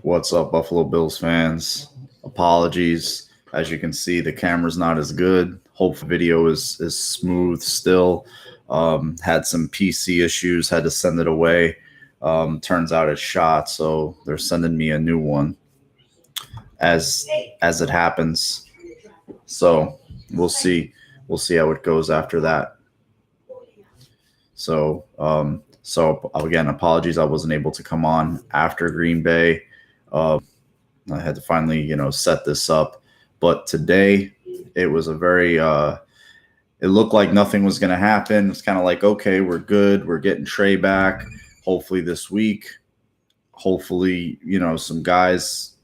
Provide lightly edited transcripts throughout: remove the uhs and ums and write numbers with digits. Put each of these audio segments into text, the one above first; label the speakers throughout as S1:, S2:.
S1: What's up, Buffalo Bills fans? Apologies. As you can see, the camera's not as good. Hope video is smooth still. Had some PC issues, had to send it away. Turns out it's shot, so they're sending me a new one as as it happens. So we'll see. We'll see how it goes after that. So again, apologies. I wasn't able to come on after Green Bay. I had to finally, set this up. But today, it was a very. It looked like nothing was going to happen. It's kind of like, okay, we're good. We're getting Trey back. Hopefully this week. Hopefully, some guys,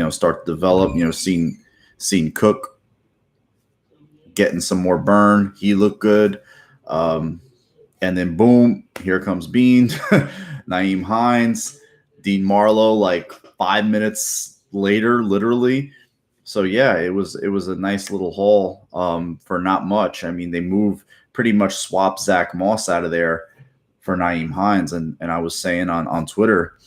S1: start to develop. Seen Cook getting some more burn. He looked good. And then boom, here comes Bean, Nyheim Hines, Dean Marlowe, like 5 minutes later, literally. So yeah, it was a nice little haul for not much. I mean, they pretty much swapped Zach Moss out of there for Nyheim Hines. And I was saying on Twitter,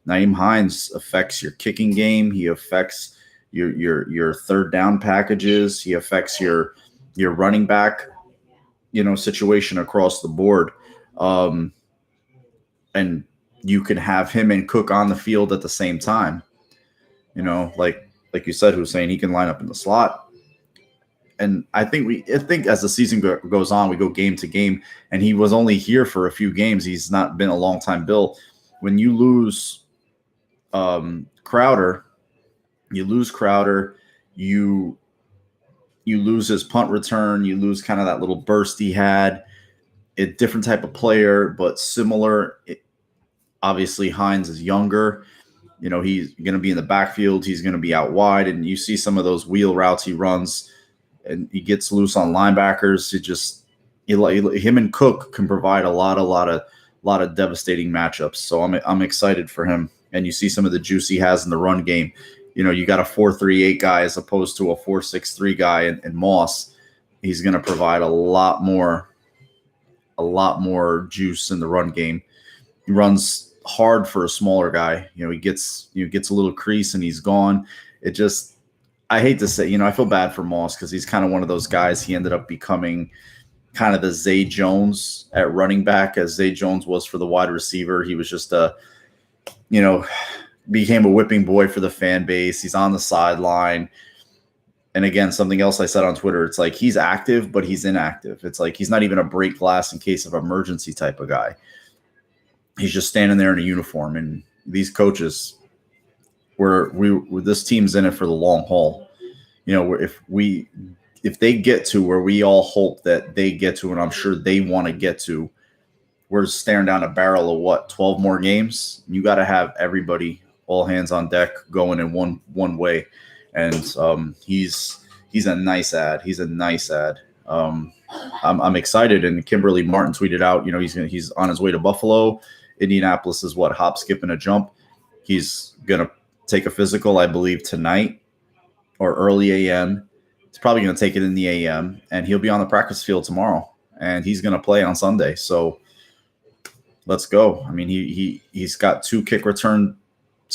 S1: Nyheim Hines affects your kicking game. He affects your third down packages. He affects your running back situation across the board. And you can have him and Cook on the field at the same time. Like you said, Hussein, he can line up in the slot. And I think as the season goes on, we go game to game, and he was only here for a few games. He's not been a long time Bill. When you lose Crowder, you lose his punt return. You lose kind of that little burst he had. A different type of player, but similar. Obviously, Hines is younger. He's going to be in the backfield. He's going to be out wide. And you see some of those wheel routes he runs, and he gets loose on linebackers. Him and Cook can provide a lot of devastating matchups. So I'm excited for him. And you see some of the juice he has in the run game. You got a 4-3-8 guy as opposed to a 4-6-3 guy and Moss. He's going to provide a lot more juice in the run game. He runs hard for a smaller guy. He gets a little crease and he's gone. I hate to say, I feel bad for Moss because he's kind of one of those guys. He ended up becoming kind of the Zay Jones at running back, as Zay Jones was for the wide receiver. He was just became a whipping boy for the fan base. He's on the sideline. And again, something else I said on Twitter, it's like he's active, but he's inactive. It's like he's not even a break glass in case of emergency type of guy. He's just standing there in a uniform. And these coaches, this team's in it for the long haul. If they get to where we all hope that they get to, and I'm sure they want to get to, we're staring down a barrel of 12 more games. You got to have everybody, all hands on deck, going in one way. And he's a nice ad. He's a nice ad. I'm excited. And Kimberly Martin tweeted out, he's on his way to Buffalo. Indianapolis is hop, skip, and a jump. He's gonna take a physical, I believe, tonight or early AM. He's probably gonna take it in the AM, and he'll be on the practice field tomorrow. And he's gonna play on Sunday. So let's go. I mean, he's got 2 kick returns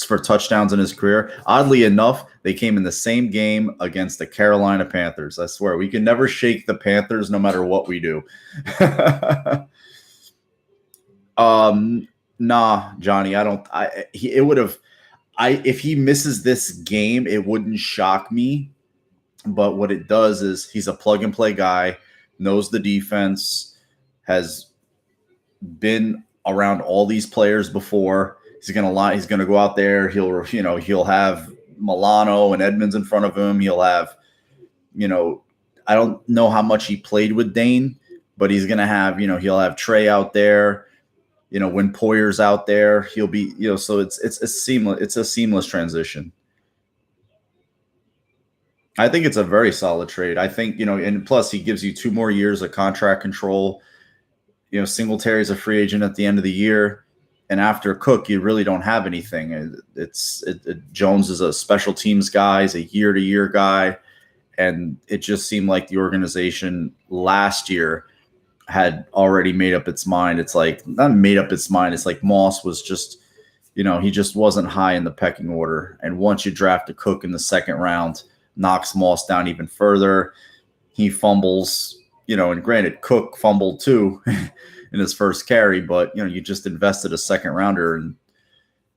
S1: for touchdowns in his career. Oddly enough, they came in the same game against the Carolina Panthers. I swear, we can never shake the Panthers no matter what we do. Nah, Johnny, if he misses this game, it wouldn't shock me. But what it does is he's a plug and play guy, knows the defense, has been around all these players before. He's gonna go out there. He'll have Milano and Edmonds in front of him. He'll have, I don't know how much he played with Dane, but he's gonna have, he'll have Trey out there. When Poyer's out there, he'll be, so it's a seamless transition. I think it's a very solid trade. I think, and plus he gives you 2 more years of contract control. Singletary's a free agent at the end of the year. And after Cook, you really don't have anything. Jones is a special teams guy. He's a year-to-year guy. And it just seemed like the organization last year had already made up its mind. It's like, not made up its mind. It's like Moss was just he just wasn't high in the pecking order. And once you draft a Cook in the second round, knocks Moss down even further. He fumbles, and granted, Cook fumbled too in his first carry, but, you just invested a second rounder, and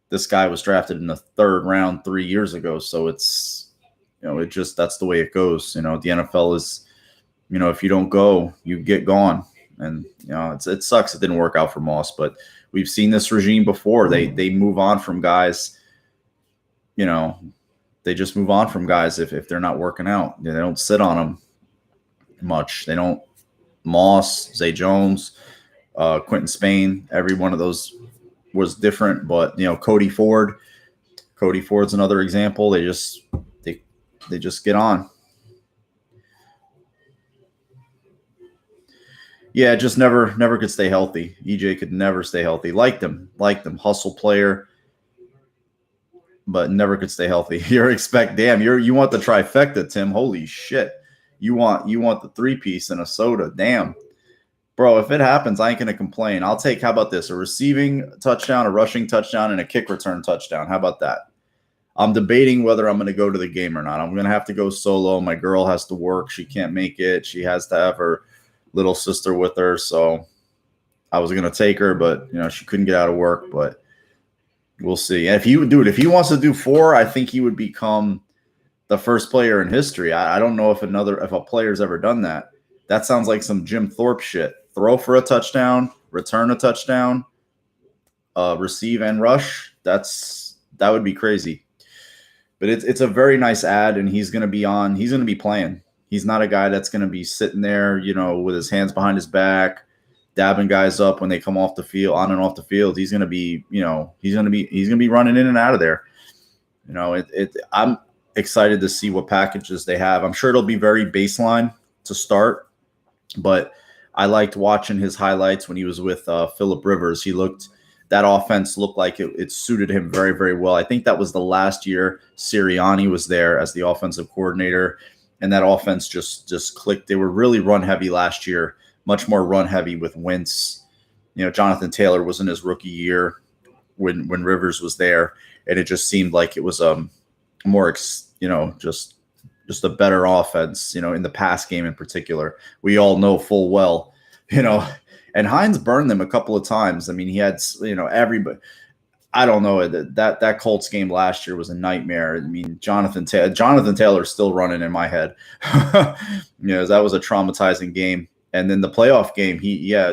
S1: this guy was drafted in the third round 3 years ago. So it's, that's the way it goes. The NFL is, if you don't go, you get gone. And, it sucks it didn't work out for Moss, but we've seen this regime before. They move on from guys, they just move on from guys if they're not working out. They don't sit on them much. They don't. Moss, Zay Jones, Quentin Spain, every one of those was different. But, Cody Ford's another example. They just get on. Yeah, just never could stay healthy. EJ could never stay healthy. Liked him, hustle player, but never could stay healthy. You want the trifecta, Tim. Holy shit. You want the 3-piece and a soda. Damn. Bro, if it happens, I ain't going to complain. I'll take, how about this? A receiving touchdown, a rushing touchdown, and a kick return touchdown. How about that? I'm debating whether I'm going to go to the game or not. I'm going to have to go solo. My girl has to work. She can't make it. She has to have her little sister with her. So I was going to take her, but, she couldn't get out of work. But we'll see. And if he wants to do 4, I think he would become the first player in history. I don't know if a player's ever done that. That sounds like some Jim Thorpe shit. Throw for a touchdown, return a touchdown, receive and rush. That would be crazy. But it's a very nice ad, and he's going to be playing. He's not a guy that's going to be sitting there, with his hands behind his back, dabbing guys up when they come off the field, on and off the field. He's going to be, he's going to be running in and out of there. I'm excited to see what packages they have. I'm sure it'll be very baseline to start, but I liked watching his highlights when he was with Phillip Rivers. That offense looked like it suited him very, very well. I think that was the last year Sirianni was there as the offensive coordinator, and that offense just clicked. They were really run heavy last year, much more run heavy with Wentz. Jonathan Taylor was in his rookie year when Rivers was there, and it just seemed like it was more, just a better offense, in the pass game in particular. We all know full well, and Hines burned them a couple of times. I mean, he had, everybody. I don't know, that Colts game last year was a nightmare. I mean, Jonathan Taylor's still running in my head. That was a traumatizing game. And then the playoff game,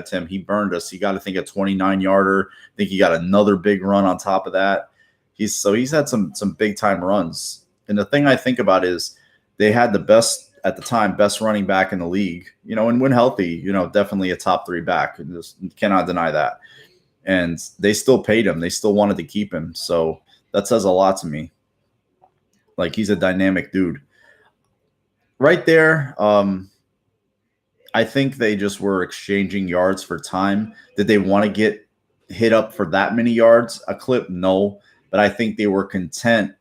S1: Tim, he burned us. He got, I think, a 29-yarder. I think he got another big run on top of that. He's had some big time runs. And the thing I think about is they had the best running back in the league, and when healthy, definitely a top 3 back. Just cannot deny that. And they still paid him. They still wanted to keep him. So that says a lot to me. Like, he's a dynamic dude. Right there, I think they just were exchanging yards for time. Did they want to get hit up for that many yards a clip? No. But I think they were content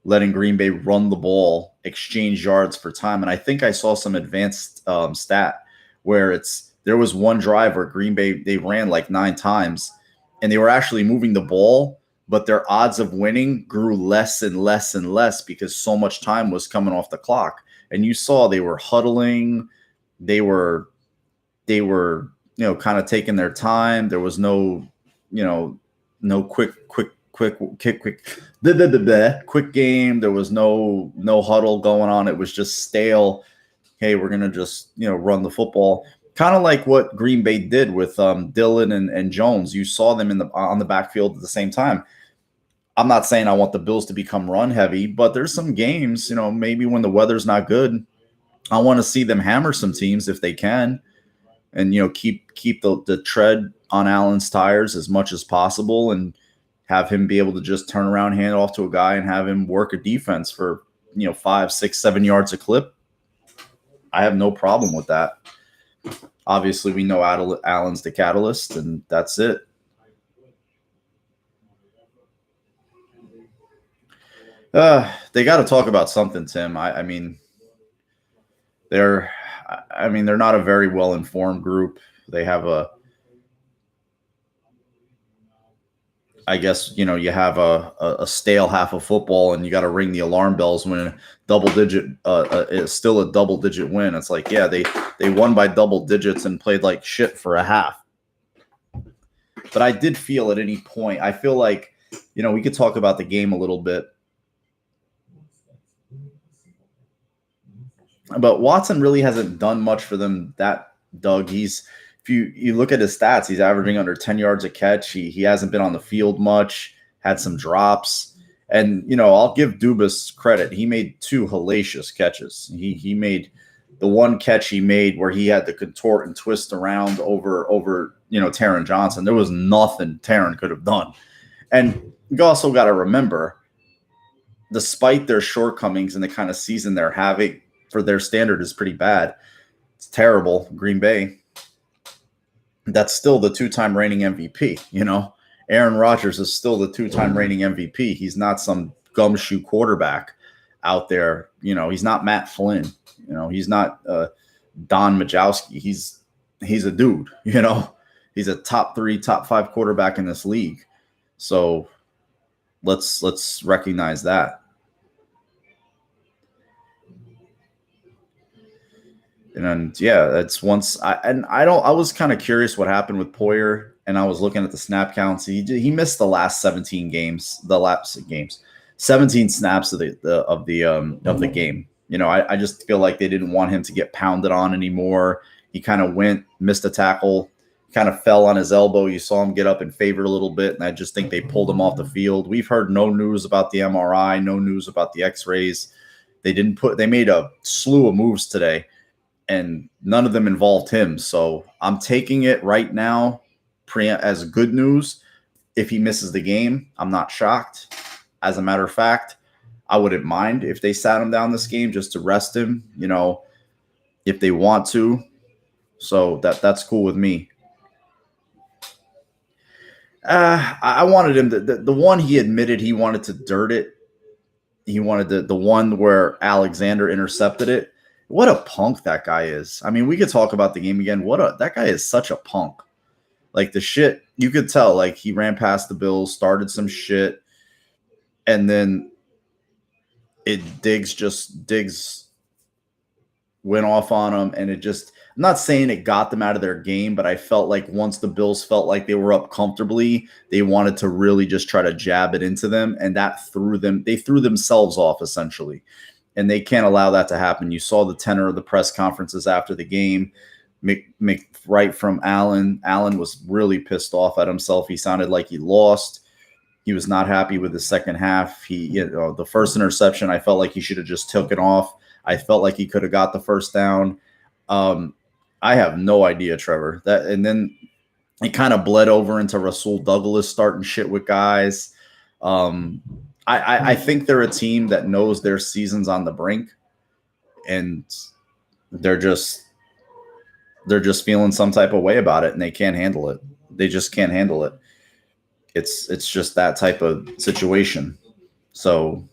S1: letting Green Bay run the ball, exchange yards for time. And I think I saw some advanced stat where there was one drive where Green Bay, they ran like 9 times, and they were actually moving the ball, but their odds of winning grew less and less and less because so much time was coming off the clock. And you saw they were huddling. They were kind of taking their time. There was no quick game. There was no huddle going on. It was just stale. Hey, we're gonna just run the football, kind of like what Green Bay did with Dillon and Jones. You saw them on the backfield at the same time. I'm not saying I want the Bills to become run heavy, but there's some games, maybe when the weather's not good, I want to see them hammer some teams if they can, and keep the tread on Allen's tires as much as possible, and have him be able to just turn around, hand it off to a guy, and have him work a defense for 5, 6, 7 yards a clip. I have no problem with that. Obviously, we know Allen's the catalyst, and that's it. They got to talk about something, Tim. I mean, they're not a very well-informed group. They have I guess you have a stale half of football, and you got to ring the alarm bells when a double digit is still a double digit win. It's like, yeah, they won by double digits and played like shit for a half. But I did feel at any point, I feel like we could talk about the game a little bit, but Watson really hasn't done much for them. Doug, if you look at his stats, he's averaging under 10 yards a catch. He hasn't been on the field much, had some drops. And I'll give Dubas credit. He made two hellacious catches. He made the one catch he made where he had to contort and twist around over Taron Johnson. There was nothing Taron could have done. And you also got to remember, despite their shortcomings and the kind of season they're having, for their standard is pretty bad. It's terrible. Green Bay, that's still the two-time reigning MVP. Aaron Rodgers is still the two-time reigning MVP. He's not some gumshoe quarterback out there. He's not Matt Flynn. He's not Don Majowski. He's a dude. He's a top 3, top 5 quarterback in this league. So let's recognize that. And yeah, that's once I was kind of curious what happened with Poyer, and I was looking at the snap counts. He missed the last 17 games, 17 snaps of the game. I just feel like they didn't want him to get pounded on anymore. He kind of missed a tackle, kind of fell on his elbow. You saw him get up and favored a little bit, and I just think they pulled him off the field. We've heard no news about the MRI, no news about the X-rays. They made a slew of moves today, and none of them involved him. So I'm taking it right now as good news. If he misses the game, I'm not shocked. As a matter of fact, I wouldn't mind if they sat him down this game just to rest him, if they want to. So that's cool with me. I wanted him the one he admitted he wanted to dirt it. He wanted the one where Alexander intercepted it. What a punk that guy is. I mean, we could talk about the game again. That guy is such a punk. Like, the shit, you could tell, like, he ran past the Bills, started some shit, and then Diggs went off on him, and I'm not saying it got them out of their game, but I felt like once the Bills felt like they were up comfortably, they wanted to really just try to jab it into them, and they threw themselves off, essentially. And they can't allow that to happen. You saw the tenor of the press conferences after the game. Right from Allen. Allen was really pissed off at himself. He sounded like he lost. He was not happy with the second half. The first interception, I felt like he should have just took it off. I felt like he could have got the first down. I have no idea, Trevor. And then it kind of bled over into Rasul Douglas starting shit with guys. I think they're a team that knows their season's on the brink, and they're just feeling some type of way about it, and they can't handle it. They just can't handle it. It's just that type of situation. So,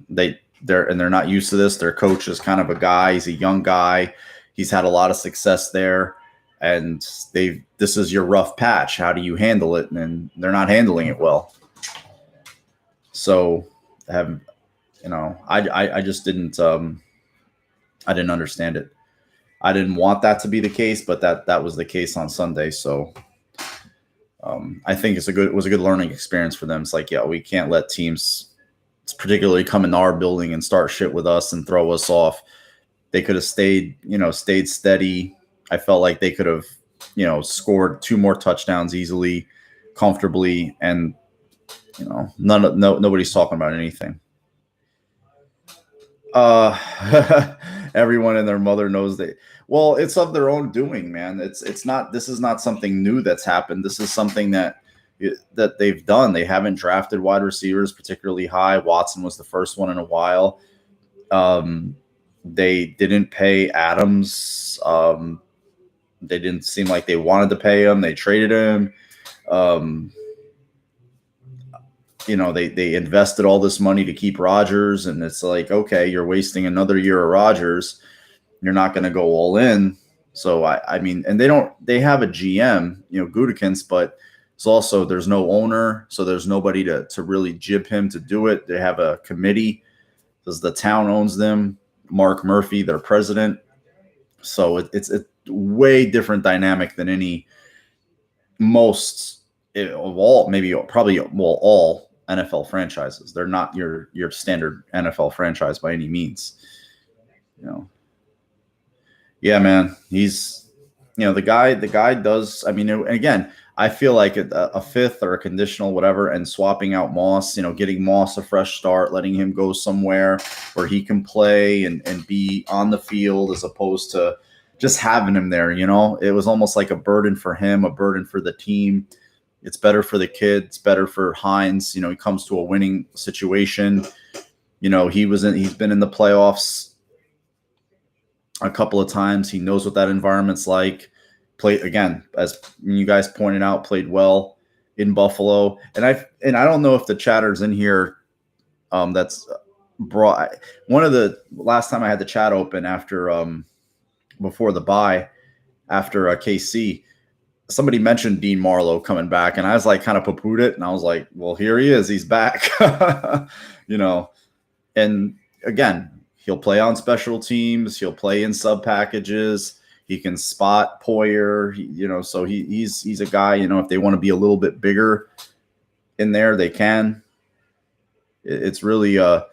S1: they're not used to this. Their coach is kind of a guy. He's a young guy. He's had a lot of success there, and this is your rough patch. How do you handle it? And they're not handling it well. So, I just didn't I didn't understand it. I didn't want that to be the case, but that was the case on Sunday. So I think it was a good learning experience for them. It's like, yeah, we can't let teams particularly come into our building and start shit with us and throw us off. They could have stayed steady. I felt like they could have, scored 2 more touchdowns easily, comfortably, and nobody's talking about anything. Everyone and their mother knows well, it's of their own doing, man. This is not something new that's happened. This is something that they've done. They haven't drafted wide receivers particularly high. Watson was the first one in a while. They didn't pay Adams. They didn't seem like they wanted to pay him. They traded him. They invested all this money to keep Rodgers, and it's like, okay, you're wasting another year of Rodgers. You're not going to go all in. So I mean, and they have a GM, Gutekunst, but there's no owner, so there's nobody to really jib him to do it. They have a committee because the town owns them. Mark Murphy, their president. So it's a way different dynamic than most of all, maybe probably well all NFL franchises. They're not your standard NFL franchise by any means. You know, yeah, man, he's the guy does. I mean, again, I feel like a fifth or a conditional whatever, and swapping out Moss, getting Moss a fresh start, letting him go somewhere where he can play and be on the field as opposed to just having him there. It was almost like a burden for him, a burden for the team. It's better for the kid. It's better for Hines. He comes to a winning situation. He's been in the playoffs a couple of times. He knows what that environment's like. Played again, as you guys pointed out, played well in Buffalo. And I don't know if the chatter's in here. That's brought one of the last time I had the chat open after before the bye after KC. Somebody mentioned Dean Marlowe coming back, and I was like kind of poo-pooed it, and I was like, well, here he is. He's back. And again, he'll play on special teams. He'll play in sub packages. He can spot Poyer, so he's a guy, if they want to be a little bit bigger in there, they can. It's really it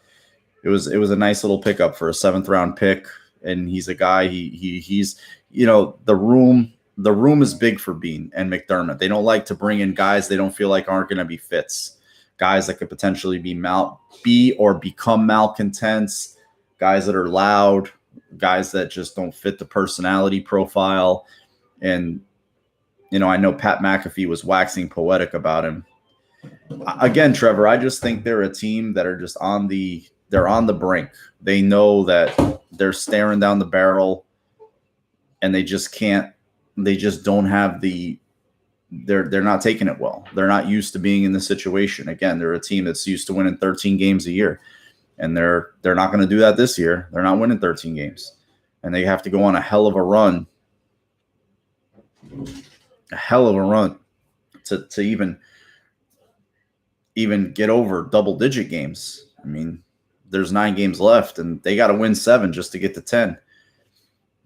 S1: was a nice little pickup for a 7th round pick, and he's a guy he's the room is big for Bean and McDermott. They don't like to bring in guys they don't feel like aren't going to be fits, guys that could potentially be or become malcontents, guys that are loud, guys that just don't fit the personality profile. And, I know Pat McAfee was waxing poetic about him. Again, Trevor, I just think they're a team that are just they're on the brink. They know that they're staring down the barrel and they just don't have they're not taking it well. They're not used to being in this situation. Again, they're a team that's used to winning 13 games a year. And they're not going to do that this year. They're not winning 13 games. And they have to go on a hell of a run to even get over double-digit games. I mean, there's 9 games left, and they got to win 7 just to get to 10.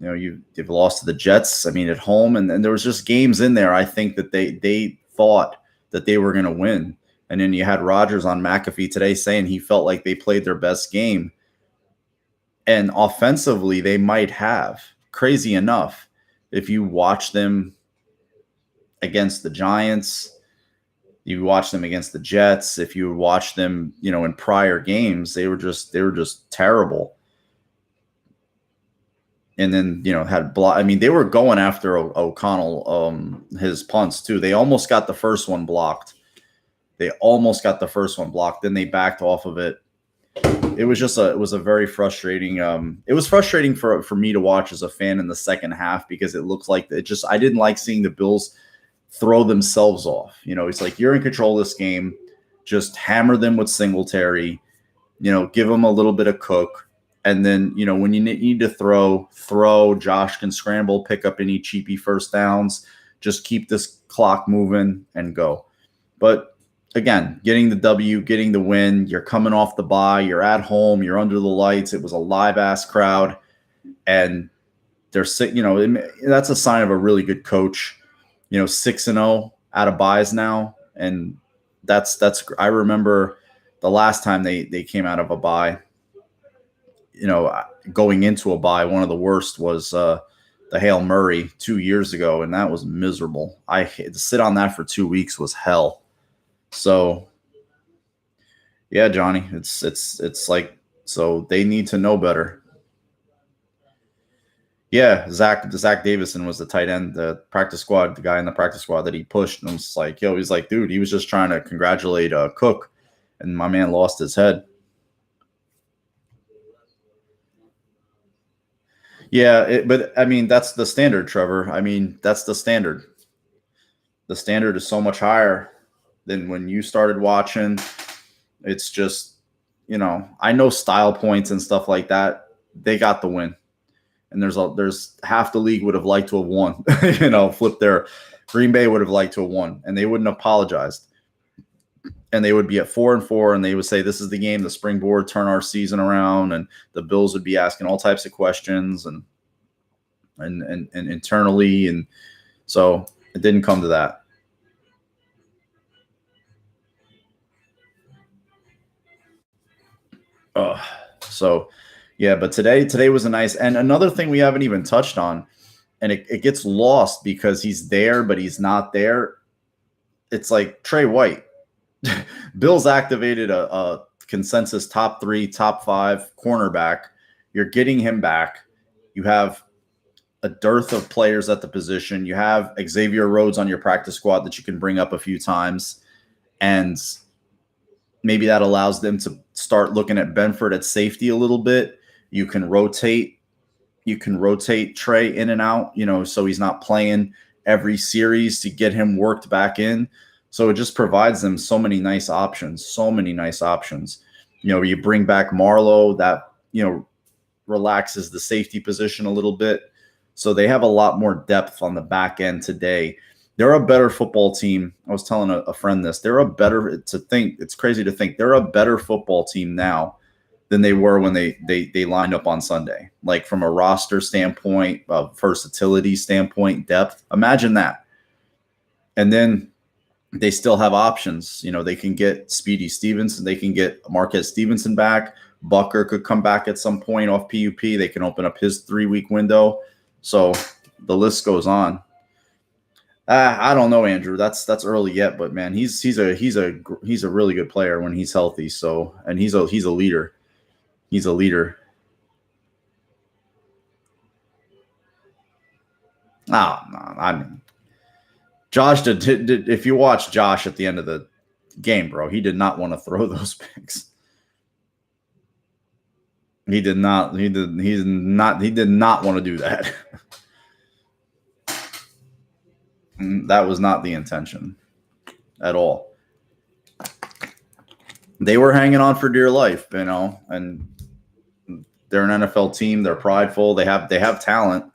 S1: You've lost to the Jets, at home, and there was just games in there, I think, that they thought that they were going to win. And then you had Rodgers on McAfee today saying he felt like they played their best game. And offensively, they might have. Crazy enough, if you watch them against the Giants, you watch them against the Jets, if you watch them, in prior games, they were just terrible. And then, they were going after O'Connell, his punts too. They almost got the first one blocked. Then they backed off of it. It was a very frustrating. It was frustrating for me to watch as a fan in the second half because it looked like I didn't like seeing the Bills throw themselves off. It's like, you're in control of this game. Just hammer them with Singletary, give them a little bit of Cook. And then, when you need to throw, Josh can scramble, pick up any cheapy first downs, just keep this clock moving and go. But again, getting the W, getting the win, you're coming off the bye, you're at home, you're under the lights. It was a live-ass crowd, and they're that's a sign of a really good coach. 6-0 out of byes now, and that's. I remember the last time they came out of a bye. Going into a bye, one of the worst was the Hail Murray 2 years ago, and that was miserable. To sit on that for 2 weeks was hell. So, yeah, Johnny, it's like, so they need to know better. Yeah, Zach Davison was the tight end, the practice squad, the guy in the practice squad that he pushed. And I was like, he's like, dude, he was just trying to congratulate Cook, and my man lost his head. Yeah, but that's the standard, Trevor. That's the standard. The standard is so much higher than when you started watching. It's just, I know style points and stuff like that. They got the win. and there's half the league would have liked to have won. Flip their Green Bay would have liked to have won, and they wouldn't have apologized. And they would be at 4-4, and they would say, "This is the game, the springboard, turn our season around." And the Bills would be asking all types of questions and internally, and so it didn't come to that. So yeah, but today was a nice, and another thing we haven't even touched on, and it gets lost because he's there, but he's not there. It's like Trey White. Bills activated a consensus top 3, top 5 cornerback. You're getting him back. You have a dearth of players at the position. You have Xavier Rhodes on your practice squad that you can bring up a few times. And maybe that allows them to start looking at Benford at safety a little bit. You can rotate Trey in and out, so he's not playing every series to get him worked back in. So it just provides them so many nice options. You bring back Marlowe, that, relaxes the safety position a little bit. So they have a lot more depth on the back end today. They're a better football team. I was telling a friend this. It's crazy to think they're a better football team now than they were when they lined up on Sunday. Like from a roster standpoint, versatility standpoint, depth. Imagine that. And then they still have options. They can get Speedy Stevenson. They can get Marquez Stevenson back. Bucker could come back at some point off PUP. They can open up his 3-week window. So the list goes on. I don't know, Andrew. That's early yet, but man, he's a really good player when he's healthy. So, and he's a leader. He's a leader. No, I mean, Josh did. If you watch Josh at the end of the game, bro, he did not want to throw those picks. He did not. He did not want to do that. That was not the intention at all. They were hanging on for dear life, and they're an NFL team. They're prideful. They have talent.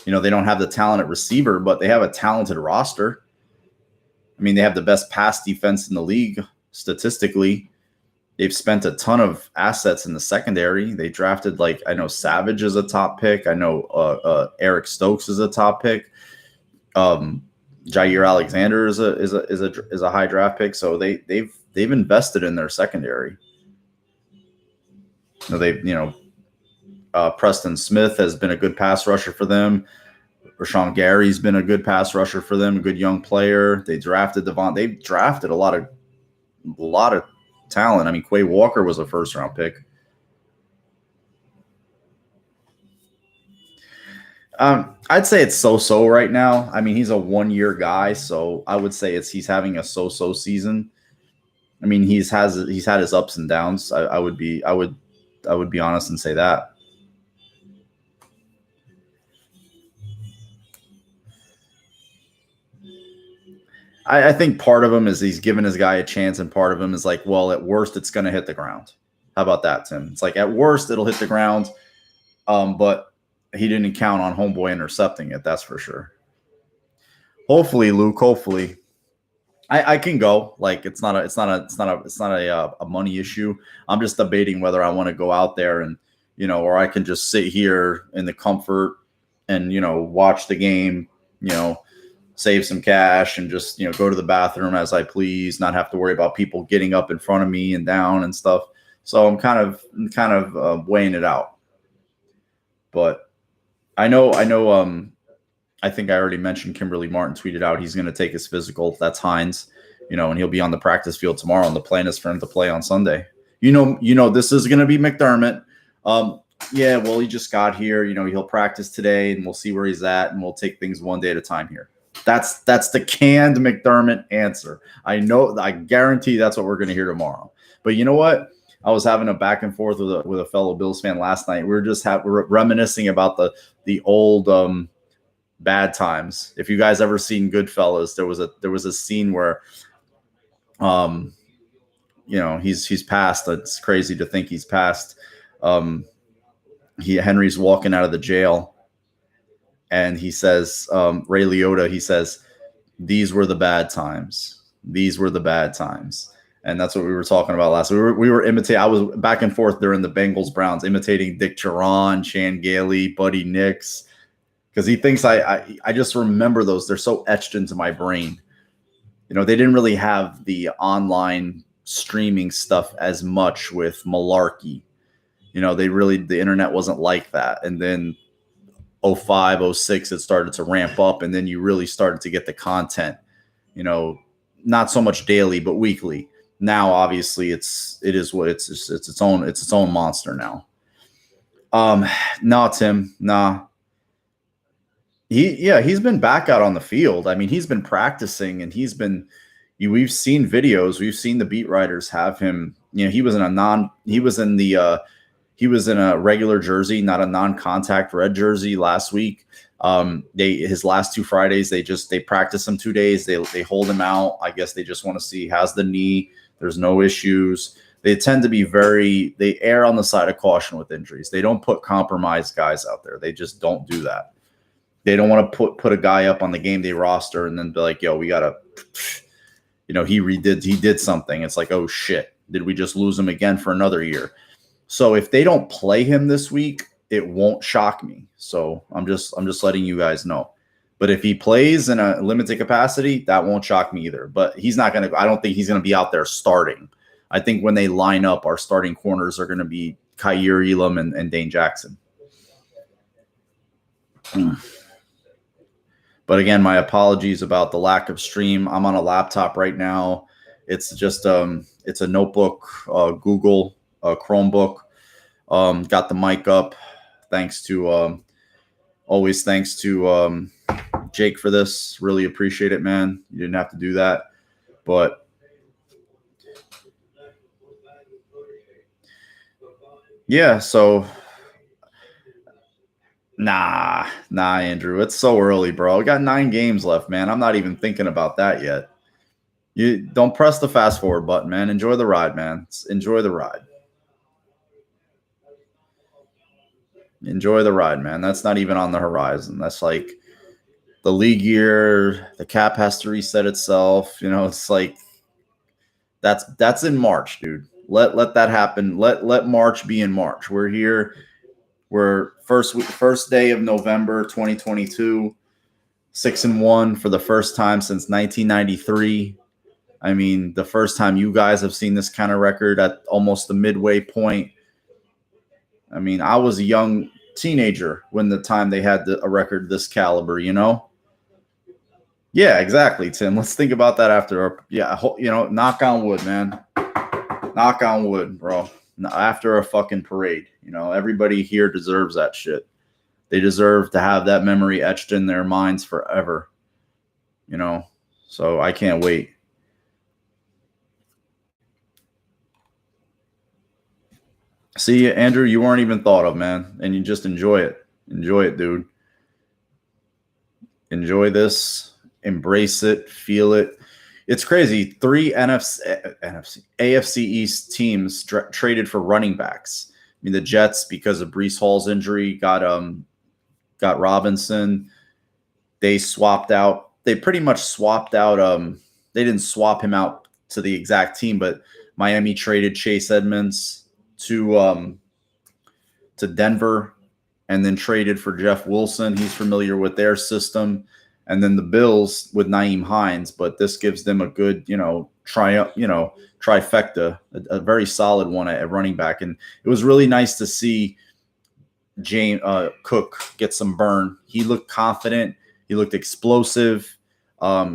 S1: They don't have the talent at receiver, but they have a talented roster. I mean, they have the best pass defense in the league statistically. They've spent a ton of assets in the secondary. They drafted, I know Savage is a top pick. I know Eric Stokes is a top pick. Jair Alexander is a high draft pick. So they've invested in their secondary. Preston Smith has been a good pass rusher for them. Rashawn Gary's been a good pass rusher for them, a good young player. They drafted Devon. They drafted a lot of talent. I mean, Quay Walker was a first-round pick. I'd say it's so-so right now. I mean, he's a one-year guy, so I would say he's having a so-so season. I mean, he's had his ups and downs. I would be honest and say that. I think part of him is he's giving his guy a chance, and part of him is like, well, at worst, it's going to hit the ground. How about that, Tim? It's like, at worst, it'll hit the ground, but he didn't count on homeboy intercepting it. That's for sure. Hopefully, Luke. Hopefully, I can go. Like, it's not a money issue. I'm just debating whether I want to go out there and or I can just sit here in the comfort and watch the game. Save some cash and just, go to the bathroom as I please, not have to worry about people getting up in front of me and down and stuff. So I'm kind of weighing it out. But I know. I think I already mentioned Kimberly Martin tweeted out he's going to take his physical. That's Hines, and he'll be on the practice field tomorrow. And the plan is for him to play on Sunday. This is going to be McDermott. Yeah, well, he just got here. He'll practice today, and we'll see where he's at, and we'll take things one day at a time here. That's the canned McDermott answer. I guarantee that's what we're going to hear tomorrow. But you know what? I was having a back and forth with a fellow Bills fan last night. We were just reminiscing about the old bad times. If you guys ever seen Goodfellas, there was a scene where he's passed. It's crazy to think he's passed. Henry's walking out of the jail, And he says, Ray Liotta, he says, these were the bad times. These were the bad times. And that's what we were talking about last. We were imitating. I was back and forth during the Bengals Browns, imitating Dick Geron, Chan Gailey, Buddy Nix, because he thinks I just remember those. They're so etched into my brain. You know, they didn't really have the online streaming stuff as much with Malarkey. You know, the internet wasn't like that. And then 05, 06, it started to ramp up, and then you really started to get the content, you know, not so much daily, but weekly. Now, obviously, it's its own monster now. No, Tim, nah. He's been back out on the field. I mean, he's been practicing, and we've seen videos, we've seen the beat writers have him. You know, he was in a regular jersey, not a non-contact red jersey last week. His last 2 Fridays, they practice him 2 days. They hold him out. I guess they just want to see how's the knee. There's no issues. They tend to be they err on the side of caution with injuries. They don't put compromised guys out there. They just don't do that. They don't want to put a guy up on the game day roster and then be like, yo, we gotta, you know, he did something. It's like, oh shit, did we just lose him again for another year? So if they don't play him this week, it won't shock me. So I'm just letting you guys know. But if he plays in a limited capacity, that won't shock me either. But I don't think he's going to be out there starting. I think when they line up, our starting corners are going to be Kyer Elam and Dane Jackson. But again, my apologies about the lack of stream. I'm on a laptop right now. It's just it's a notebook, Google Chromebook. Got the mic up. Thanks to Jake for this. Really appreciate it, man. You didn't have to do that, but yeah. So nah, Andrew. It's so early, bro. We got 9 games left, man. I'm not even thinking about that yet. You don't press the fast forward button, man. Enjoy the ride, man. Enjoy the ride. Enjoy the ride, man. That's not even on the horizon. That's like the league year. The cap has to reset itself. You know, it's like that's in March, dude. Let that happen. Let March be in March. We're here. We're first day of November 2022. 6-1 for the first time since 1993. I mean, the first time you guys have seen this kind of record at almost the midway point. I mean, I was a young teenager when the time they had a record this caliber, you know? Yeah, exactly, Tim. Let's think about that after. You know, knock on wood, man. Knock on wood, bro. After a fucking parade. You know, everybody here deserves that shit. They deserve to have that memory etched in their minds forever. You know? So I can't wait. See, Andrew, you weren't even thought of, man. And you just enjoy it. Enjoy it, dude. Enjoy this. Embrace it. Feel it. It's crazy. 3 AFC East teams traded for running backs. I mean, the Jets, because of Breece Hall's injury, got Robinson. They pretty much swapped out. They didn't swap him out to the exact team, but Miami traded Chase Edmonds to Denver and then traded for Jeff Wilson. He's familiar with their system. And then the Bills with Nyheim Hines, but this gives them a good, trifecta, a very solid one at running back. And it was really nice to see James Cook get some burn. He looked confident. He looked explosive.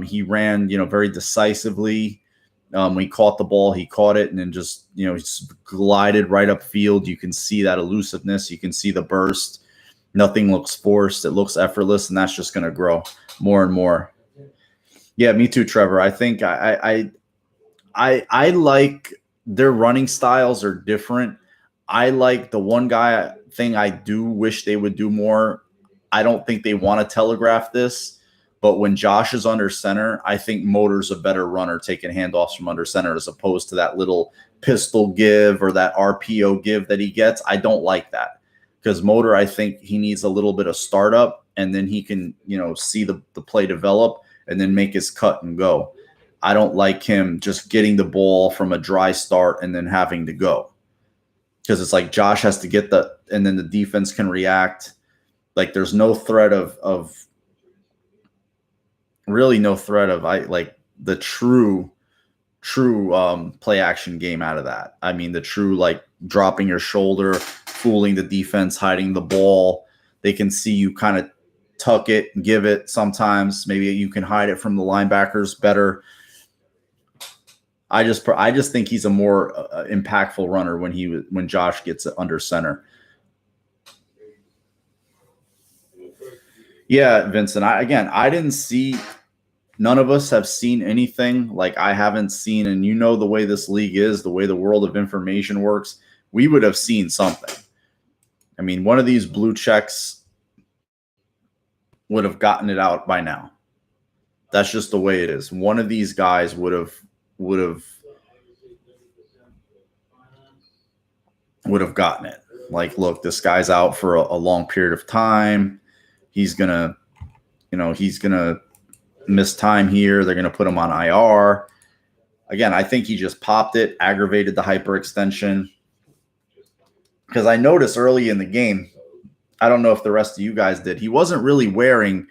S1: He ran, very decisively. When he caught the ball, he caught it and then just glided right upfield. You can see that elusiveness. You can see the burst. Nothing looks forced. It looks effortless, and that's just going to grow more and more. Yeah, me too, Trevor. I think I like their running styles are different. I like the one thing I do wish they would do more. I don't think they want to telegraph this, but when Josh is under center, I think Motor's a better runner taking handoffs from under center as opposed to that little pistol give or that RPO give that he gets. I don't like that because Motor, I think he needs a little bit of startup. and then he can, see the play develop and then make his cut and go. I don't like him just getting the ball from a dry start and then having to go. Because it's like Josh has to get and then the defense can react. Like there's no threat of really no threat of the true play action game out of that. I mean, the true like dropping your shoulder, fooling the defense, hiding the ball. They can see you kind of tuck it, give it sometimes. Maybe you can hide it from the linebackers better. I just think he's a more impactful runner when Josh gets it under center. Yeah, Vincent. I didn't see. None of us have seen anything. Like I haven't seen, and the way this league is, the way the world of information works, we would have seen something. I mean, one of these blue checks would have gotten it out by now. That's just the way it is. One of these guys would have gotten it. Like, look, this guy's out for a long period of time. He's gonna miss time here. They're gonna put him on IR. Again, I think he just popped it, aggravated the hyperextension. Because I noticed early in the game, I don't know if the rest of you guys did, he wasn't really wearing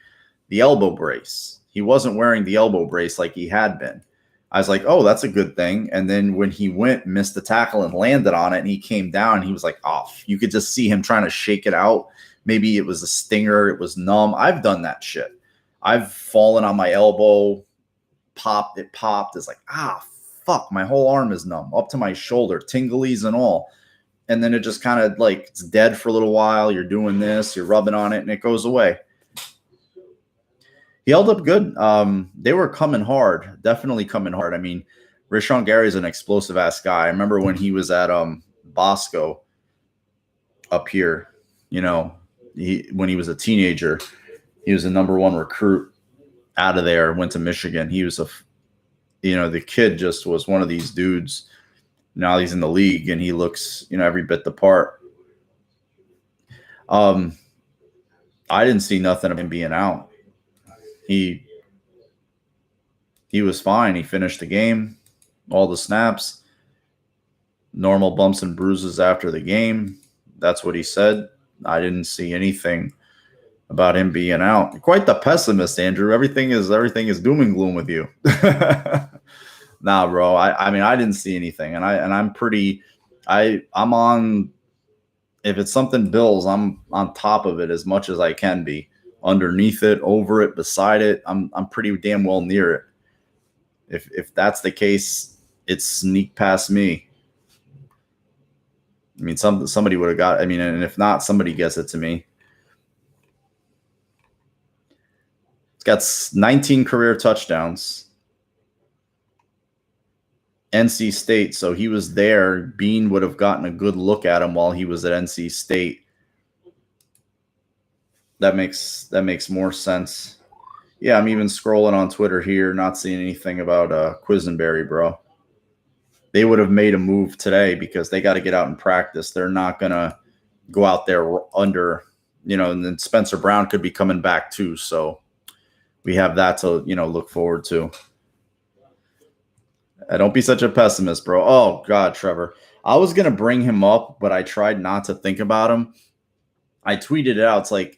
S1: the elbow brace. He wasn't wearing the elbow brace like he had been. I was like, oh, that's a good thing. And then when he missed the tackle and landed on it, and he came down, he was like off. You could just see him trying to shake it out. Maybe it was a stinger. It was numb. I've done that shit. I've fallen on my elbow, popped. It popped. It's like, fuck, my whole arm is numb up to my shoulder, tinglies and all. And then it just kind of like it's dead for a little while. You're doing this, you're rubbing on it, and it goes away. He held up good. They were coming hard, definitely coming hard. I mean, Rashawn Gary's an explosive-ass guy. I remember when he was at Bosco up here, when he was a teenager, he was the number one recruit out of there, went to Michigan. He was the kid just was one of these dudes. Now he's in the league, and he looks, every bit the part. I didn't see nothing of him being out. He was fine. He finished the game, all the snaps, normal bumps and bruises after the game. That's what he said. I didn't see anything about him being out. Quite the pessimist, Andrew. Everything is doom and gloom with you. Nah, bro. I mean, I didn't see anything, and I'm on. If it's something Bills, I'm on top of it as much as I can be. Underneath it, over it, beside it, I'm pretty damn well near it. If that's the case, it's sneak past me. I mean, somebody would have got. I mean, and if not, somebody gets it to me. It's got 19 career touchdowns. NC State, so he was there. Bean would have gotten a good look at him while he was at NC State. That makes more sense. Yeah, I'm even scrolling on Twitter here, not seeing anything about Quisenberry, bro. They would have made a move today because they got to get out and practice. They're not going to go out there under, and then Spencer Brown could be coming back too. So we have that to, look forward to. Don't be such a pessimist, bro. Oh, God, Trevor. I was going to bring him up, but I tried not to think about him. I tweeted it out. It's like,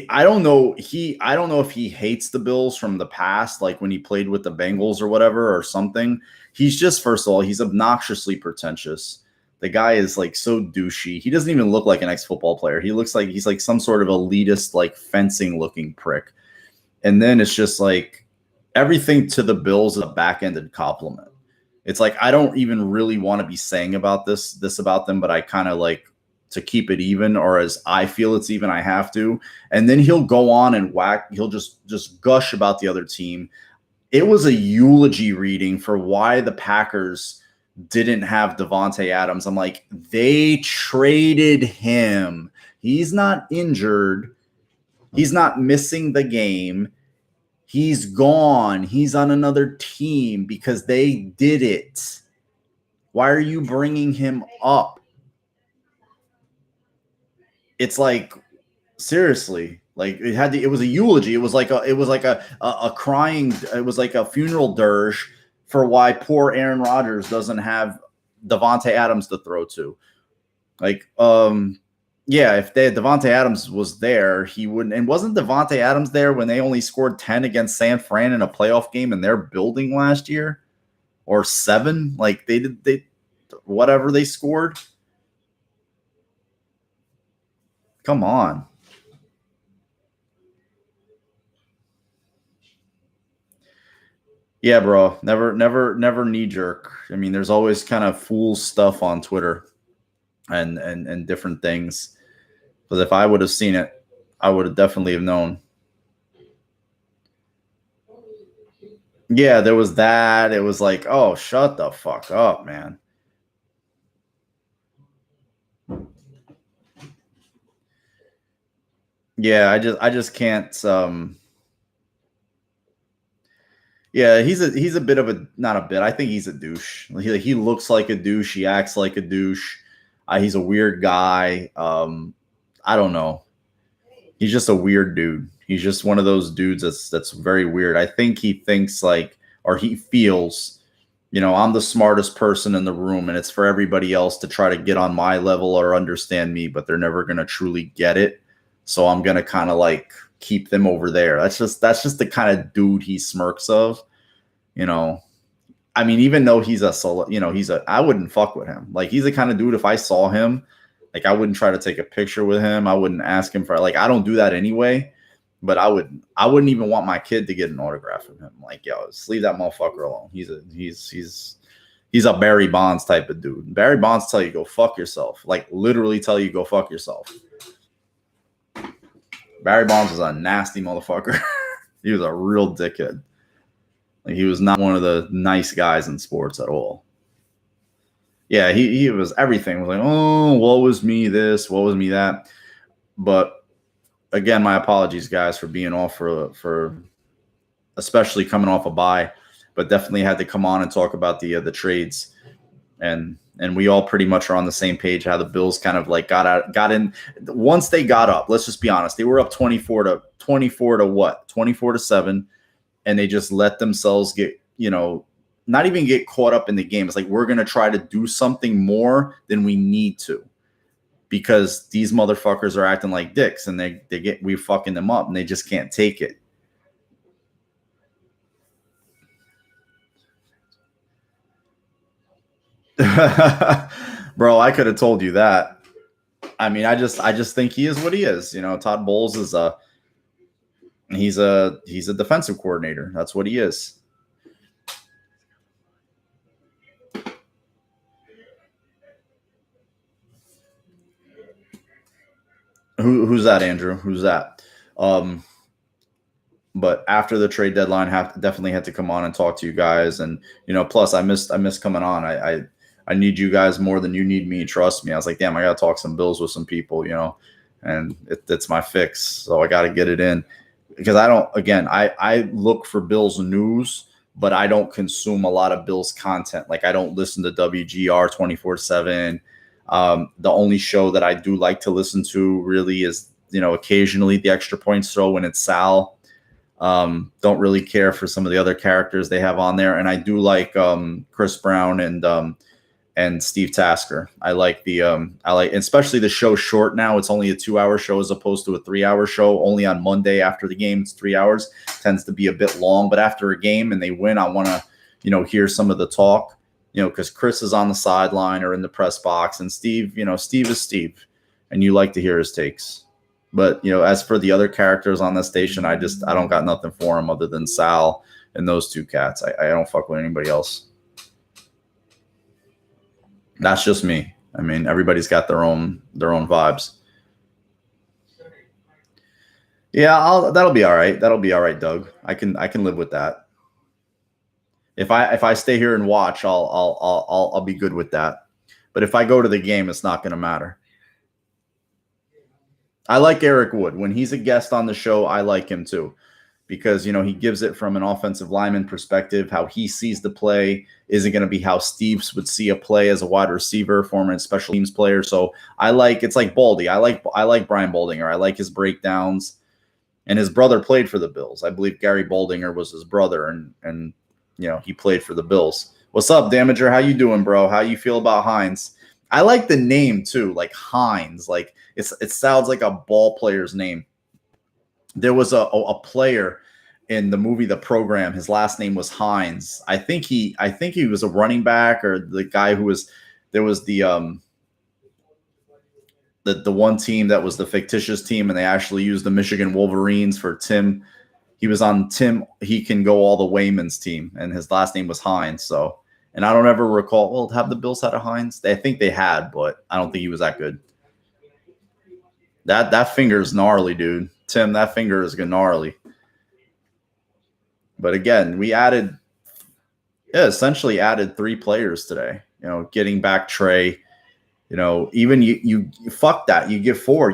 S1: I don't know if he hates the Bills from the past, like when he played with the Bengals or whatever or something. He's just, first of all, he's obnoxiously pretentious. The guy is like so douchey. He doesn't even look like an ex-football player. He looks like he's like some sort of elitist, like fencing looking prick. And then it's just like everything to the Bills is a back-ended compliment. It's like, I don't even really want to be saying about this about them, but I kind of like, to keep it even, or as I feel it's even, I have to. And then he'll go on and he'll just gush about the other team. It was a eulogy reading for why the Packers didn't have Devontae Adams. I'm like, they traded him. He's not injured. He's not missing the game. He's gone. He's on another team because they did it. Why are you bringing him up? It's like, seriously, Like it was a eulogy. It was like a crying. It was like a funeral dirge for why poor Aaron Rodgers doesn't have Devontae Adams to throw to. Like, yeah, if Devontae Adams was there, he wouldn't. And wasn't Devontae Adams there when they only scored 10 against San Fran in a playoff game in their building last year, or 7? Like they whatever they scored. Come on. Yeah, bro. Never knee jerk. I mean, there's always kind of fool stuff on Twitter and different things. Because if I would have seen it, I would have definitely have known. Yeah, there was that. It was like, oh, shut the fuck up, man. Yeah, I just can't. Yeah, he's a bit of a, not a bit. I think he's a douche. He looks like a douche. He acts like a douche. He's a weird guy. I don't know. He's just a weird dude. He's just one of those dudes that's very weird. I think he thinks like, or he feels, I'm the smartest person in the room, and it's for everybody else to try to get on my level or understand me, but they're never gonna truly get it. So I'm gonna kind of like keep them over there. That's just the kind of dude he smirks of. I mean, even though he's a solo, I wouldn't fuck with him. Like, he's the kind of dude, if I saw him, like, I wouldn't try to take a picture with him. I wouldn't ask him for, like, I don't do that anyway, but I wouldn't even want my kid to get an autograph from him. Like, yo, just leave that motherfucker alone. He's a Barry Bonds type of dude. Barry Bonds tell you go fuck yourself. Like, literally tell you go fuck yourself. Barry Bonds was a nasty motherfucker. He was a real dickhead. Like, he was not one of the nice guys in sports at all. Yeah, he was everything. Was like, oh, woe was me this, woe was me that. But again, my apologies, guys, for being off for especially coming off a bye. But definitely had to come on and talk about the trades, and we all pretty much are on the same page. How the Bills kind of like got in once they got up. Let's just be honest; they were up 24 to 7, and they just let themselves get, not even get caught up in the game. It's like, we're gonna try to do something more than we need to, because these motherfuckers are acting like dicks, and we fucking them up, and they just can't take it. Bro, I could have told you that. I mean, I just think he is what he is. Todd Bowles is he's a defensive coordinator. That's what he is. Who's that, Andrew? Who's that? But after the trade deadline, definitely had to come on and talk to you guys. And plus I missed coming on. I need you guys more than you need me. Trust me. I was like, damn, I got to talk some Bills with some people, and it's my fix. So I got to get it in, because I look for Bills news, but I don't consume a lot of Bills content. Like, I don't listen to WGR 24/7. The only show that I do like to listen to really is, occasionally the Extra Points show when it's Sal. Don't really care for some of the other characters they have on there. And I do like Chris Brown and Steve Tasker. I like especially the show short now. It's only a 2-hour show as opposed to a 3-hour show. Only on Monday after the game, it's 3 hours. Tends to be a bit long, but after a game and they win, I want to, hear some of the talk, because Chris is on the sideline or in the press box, and Steve, Steve is Steve, and you like to hear his takes. But, as for the other characters on the station, I don't got nothing for them other than Sal and those two cats. I don't fuck with anybody else. That's just me. I mean, everybody's got their own vibes. Yeah, that'll be all right. That'll be all right, Doug. I can live with that. If I stay here and watch, I'll be good with that. But if I go to the game, it's not going to matter. I like Eric Wood. When he's a guest on the show, I like him too, because, he gives it from an offensive lineman perspective. How he sees the play isn't going to be how Steve would see a play as a wide receiver, former special teams player. So it's like Baldy. I like Brian Baldinger. I like his breakdowns. and his brother played for the Bills. I believe Gary Boldinger was his brother, and he played for the Bills. What's up, Damager? How you doing, bro? How you feel about Hines? I like the name too, like Hines. Like it sounds like a ball player's name. There was a player in the movie The Program. His last name was Hines. I think he was a running back, or the guy who was there was the one team that was the fictitious team, and they actually used the Michigan Wolverines for Tim. He was on Tim He Can Go All the Wayman's team, and his last name was Hines. So, and I don't ever recall. Well, have the Bills had a Hines? I think they had, but I don't think he was that good. That finger is gnarly, dude. Tim, that finger is gnarly. But again, we essentially added 3 players today. Getting back Trey. Even you fuck that. You give 4.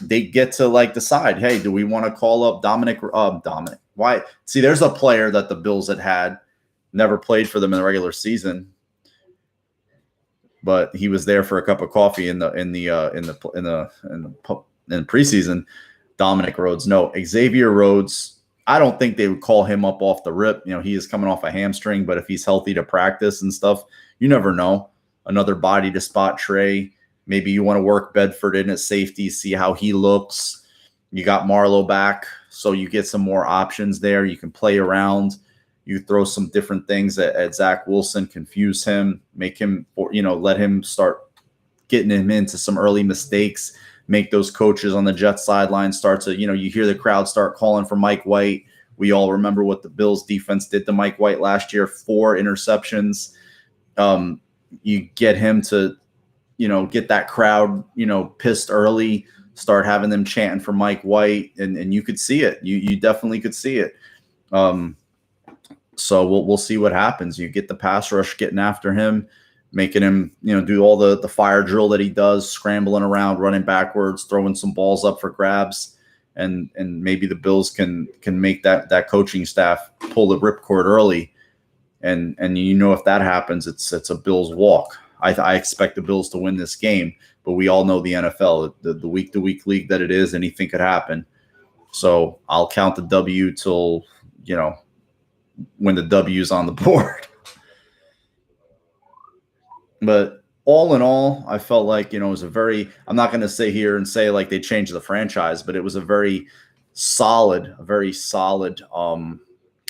S1: They get to like decide, hey, do we want to call up Dominic? Why? See, there's a player that the Bills had never played for them in the regular season, but he was there for a cup of coffee in the preseason. Dominic Rhodes. No, Xavier Rhodes. I don't think they would call him up off the rip. He is coming off a hamstring, but if he's healthy to practice and stuff, you never know. Another body to spot Trey. Maybe you want to work Bedford in at safety, see how he looks. You got Marlowe back, so you get some more options there. You can play around. You throw some different things at Zach Wilson, confuse him, make him, let him start getting him into some early mistakes, make those coaches on the Jets sideline start to, you hear the crowd start calling for Mike White. We all remember what the Bills defense did to Mike White last year, 4 interceptions. You get him to, get that crowd, pissed early, start having them chanting for Mike White, and you could see it. You definitely could see it. So we'll see what happens. You get the pass rush getting after him, making him, do all the fire drill that he does, scrambling around, running backwards, throwing some balls up for grabs, and maybe the Bills can make that coaching staff pull the ripcord early. And if that happens, it's a Bills walk. I expect the Bills to win this game, but we all know the NFL, the week-to-week league that it is, anything could happen. So I'll count the W till, when the W's on the board. But all in all, I felt like, it was I'm not going to sit here and say like they changed the franchise, but it was a very solid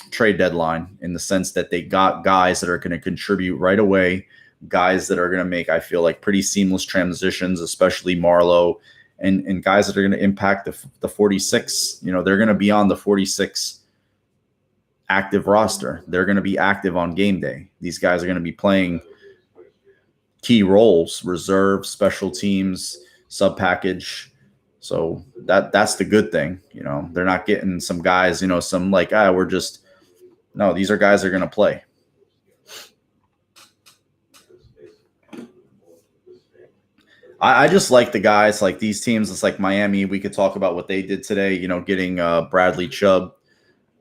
S1: trade deadline, in the sense that they got guys that are going to contribute right away, guys that are going to make, I feel like, pretty seamless transitions, especially Marlowe, and guys that are going to impact the 46. They're going to be on the 46 active roster. They're going to be active on game day. These guys are going to be playing key roles, reserve, special teams, sub package. So that's the good thing. They're not getting some guys, some like, we're just, no, these are guys that are going to play. I just like the guys, like these teams. It's like Miami. We could talk about what they did today, getting Bradley Chubb.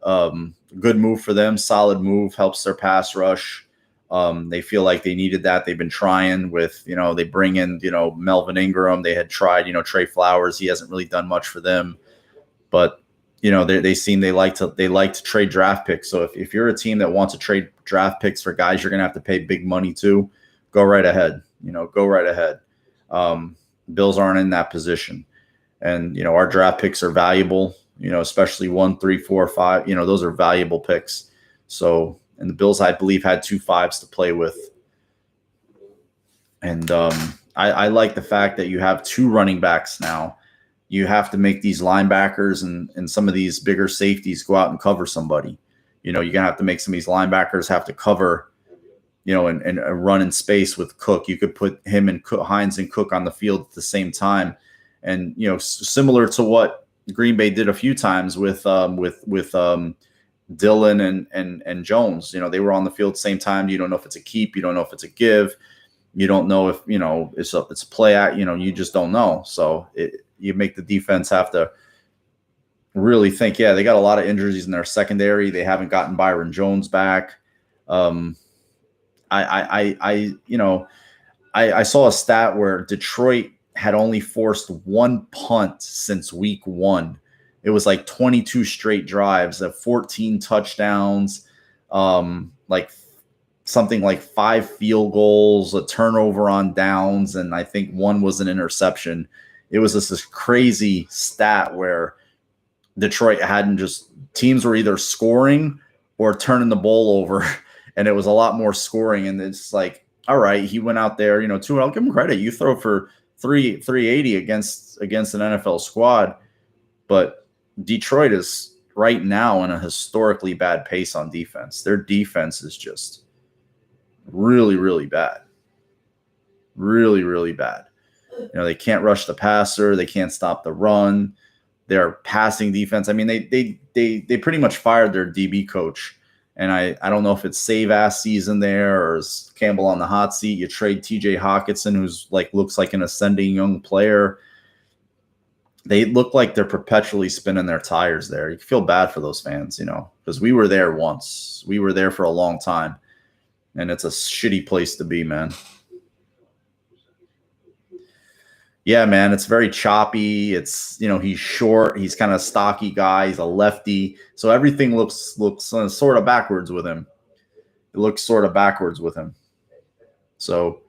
S1: Good move for them. Solid move. Helps their pass rush. They feel like they needed that. They've been trying with, they bring in, Melvin Ingram. They had tried, Trey Flowers. He hasn't really done much for them. But, they like to trade draft picks. So if you're a team that wants to trade draft picks for guys you're going to have to pay big money to, go right ahead. Go right ahead. Bills aren't in that position. And, our draft picks are valuable, especially 1, 3, 4, 5. Those are valuable picks. So, and the Bills, I believe, had 2 5s to play with. And I like the fact that you have 2 running backs now. You have to make these linebackers and some of these bigger safeties go out and cover somebody. You're going to have to make some of these linebackers have to cover, and run in space with Cook. You could put him and Hines and Cook on the field at the same time. And, similar to what Green Bay did a few times with Dillon and Jones. They were on the field at the same time. You don't know if it's a keep. You don't know if it's a give. You don't know if, it's a play out. You just don't know. So you make the defense have to really think, they got a lot of injuries in their secondary. They haven't gotten Byron Jones back. I saw a stat where Detroit had only forced 1 punt since week 1. it was like 22 straight drives of 14 touchdowns, like something like 5 field goals, a turnover on downs, and I think one was an interception. It was just this crazy stat where Detroit hadn't just teams were either scoring or turning the ball over, and it was a lot more scoring. And it's like, all right, he went out there, I'll give him credit. You throw for 380 against an NFL squad, but Detroit is right now in a historically bad pace on defense. Their defense is just really, really bad. Really, really bad. They can't rush the passer. They can't stop the run. Their passing defense. I mean, they pretty much fired their DB coach. And I don't know if it's save ass season there or is Campbell on the hot seat. You trade TJ Hawkinson, who's looks like an ascending young player. They look like they're perpetually spinning their tires there. You feel bad for those fans, because we were there once. We were there for a long time. And it's a shitty place to be, man. Yeah, man, it's very choppy. It's, he's short. He's kind of stocky guy. He's a lefty. So everything looks sort of backwards with him. It looks sort of backwards with him. So,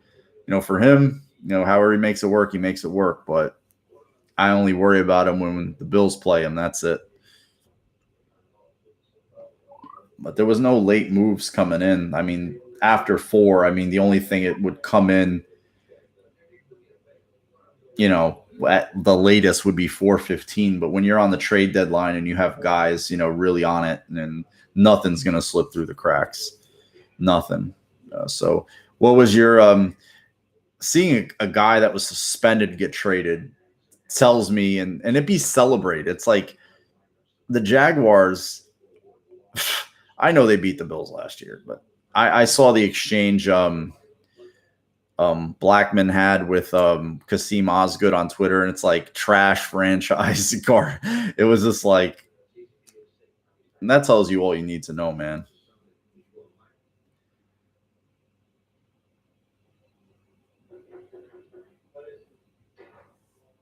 S1: for him, however he makes it work, he makes it work. But I only worry about him when the Bills play him. That's it. But there was no late moves coming in. I mean, after 4, the only thing it would come in, at the latest would be 4:15. But when you're on the trade deadline and you have guys, really on it, and nothing's going to slip through the cracks. Nothing. So what was your seeing a guy that was suspended get traded tells me, and it be celebrated. It's like the Jaguars, I know they beat the Bills last year, but I saw the exchange Blackman had with Kasim Osgood on Twitter, and it's like trash franchise car. It was just like, and that tells you all you need to know, man.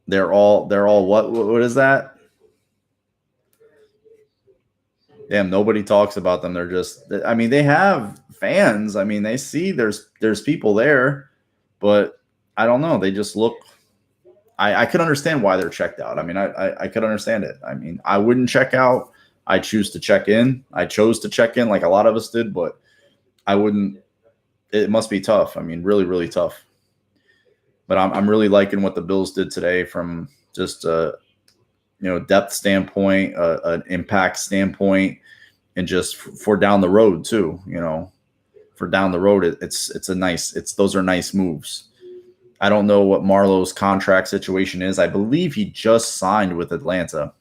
S1: They're all what is that? Damn, nobody talks about them. They're just, they have fans. They see there's people there, but I don't know. They just look, I could understand why they're checked out. I could understand it. I wouldn't check out. I choose to check in. I chose to check in like a lot of us did, but I wouldn't. It must be tough. Really, really tough. But I'm really liking what the Bills did today from just depth standpoint, an impact standpoint, and just for down the road too. For down the road, those are nice moves. I don't know what Marlowe's contract situation is. I believe he just signed with Atlanta,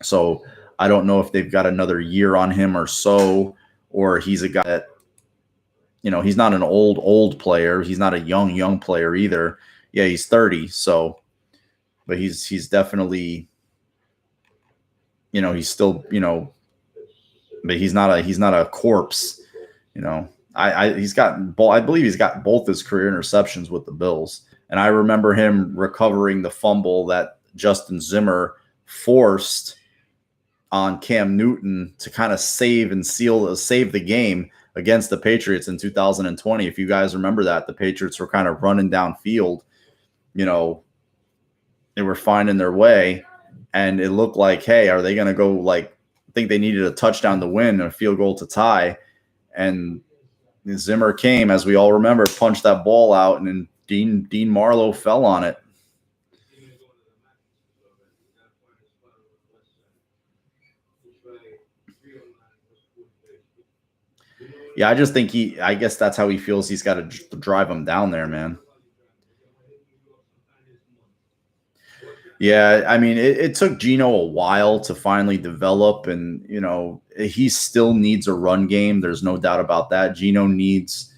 S1: so I don't know if they've got another year on him or so, or he's a guy that, he's not an old player. He's not a young player either. Yeah, he's 30. So, but he's definitely, he's still, but he's not a corpse. I believe he's got both his career interceptions with the Bills. And I remember him recovering the fumble that Justin Zimmer forced on Cam Newton to kind of save the game against the Patriots in 2020. If you guys remember that, the Patriots were kind of running downfield. They were finding their way, and it looked like, hey, are they going to go I think they needed a touchdown to win and a field goal to tie. And Zimmer came, as we all remember, punched that ball out, and then Dean Marlowe fell on it. Yeah, I just think I guess that's how he feels. He's got to drive him down there, man. Yeah, it took Geno a while to finally develop, and he still needs a run game. There's no doubt about that. Geno needs,